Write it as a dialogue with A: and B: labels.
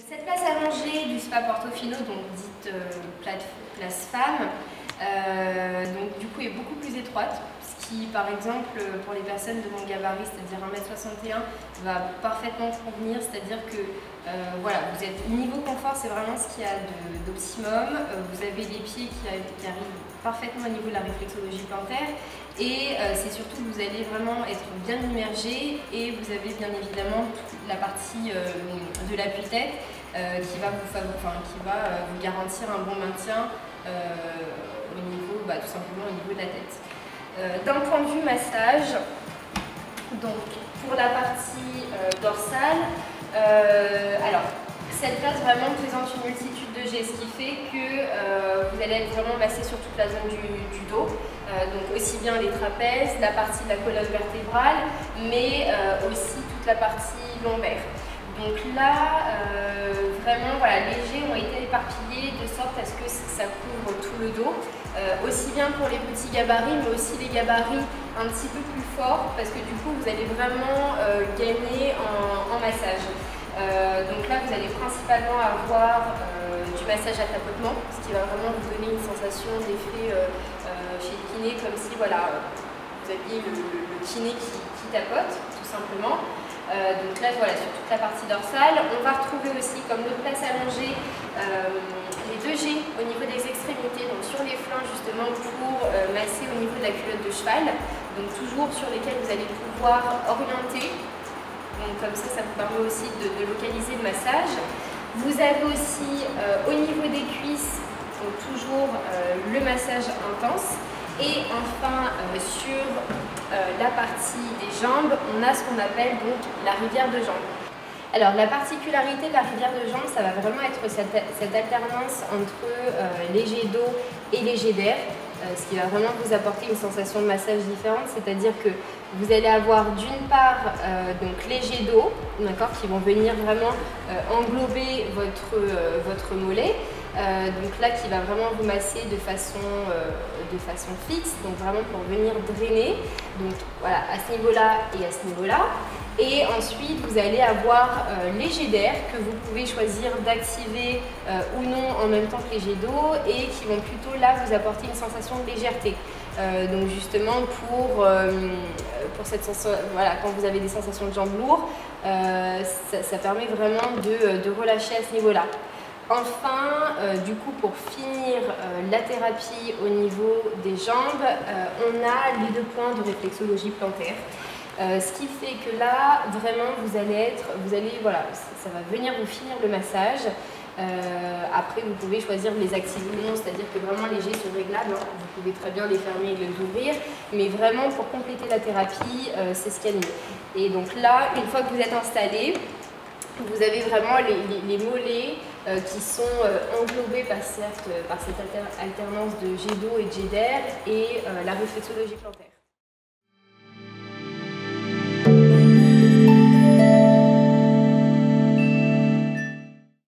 A: Cette place allongée du spa Portofino, donc dite place femme, donc du coup est beaucoup plus étroite, ce qui par exemple pour les personnes de mon gabarit, c'est-à-dire 1m61, va parfaitement convenir, c'est-à-dire que voilà, vous êtes niveau confort, c'est vraiment ce qu'il y a d'optimum. Vous avez les pieds qui arrivent parfaitement au niveau de la réflexologie plantaire et c'est surtout que vous allez vraiment être bien immergé et vous avez bien évidemment la partie de l'appui-tête qui va vous garantir un bon maintien au niveau, tout simplement au niveau de la tête. D'un point de vue massage, donc pour la partie dorsale, alors cette place vraiment présente une multitude de gestes, ce qui fait que vous allez être vraiment massé sur toute la zone du dos, donc aussi bien les trapèzes, la partie de la colonne vertébrale, mais aussi toute la partie lombaire. Donc là, vraiment, voilà, les jets ont été éparpillés de sorte à ce que ça couvre tout le dos, aussi bien pour les petits gabarits, mais aussi les gabarits un petit peu plus forts, parce que du coup, vous allez vraiment gagner en massage. Donc là, vous allez principalement avoir du massage à tapotement, ce qui va vraiment vous donner une sensation d'effet chez le kiné, comme si voilà, vous aviez le kiné qui tapote, tout simplement. Donc là, voilà, sur toute la partie dorsale, on va retrouver aussi, comme notre place allongée, les 2 G au niveau des extrémités, donc sur les flancs justement pour masser au niveau de la culotte de cheval, donc toujours sur lesquels vous allez pouvoir orienter. Donc comme ça vous permet aussi de localiser le massage. Vous avez aussi au niveau des cuisses, donc toujours le massage intense. Et enfin, sur la partie des jambes, on a ce qu'on appelle donc la rivière de jambes. Alors la particularité de la rivière de jambes, ça va vraiment être cette alternance entre les jets d'eau et les jets d'air, ce qui va vraiment vous apporter une sensation de massage différente, c'est-à-dire que vous allez avoir d'une part donc les jets d'eau, qui vont venir vraiment englober votre mollet. Donc là qui va vraiment vous masser de façon fixe, donc vraiment pour venir drainer, donc voilà, à ce niveau-là et à ce niveau-là. Et ensuite vous allez avoir les jets d'air que vous pouvez choisir d'activer ou non en même temps que les jets d'eau et qui vont plutôt là vous apporter une sensation de légèreté. Donc justement pour cette sensation, voilà, quand vous avez des sensations de jambes lourdes, ça permet vraiment de relâcher à ce niveau-là. Enfin, du coup, pour finir la thérapie au niveau des jambes, on a les 2 points de réflexologie plantaire. Ce qui fait que là, vraiment, voilà, ça va venir vous finir le massage. Après, vous pouvez choisir de les activer ou non, c'est-à-dire que vraiment les jets sont réglables, hein. Vous pouvez très bien les fermer et les ouvrir, mais vraiment pour compléter la thérapie, c'est ce qu'il y a de mieux. Et donc là, une fois que vous êtes installé, vous avez vraiment les mollets qui sont englobés par cette alternance de jet d'eau et de jet d'air et la réflexologie plantaire.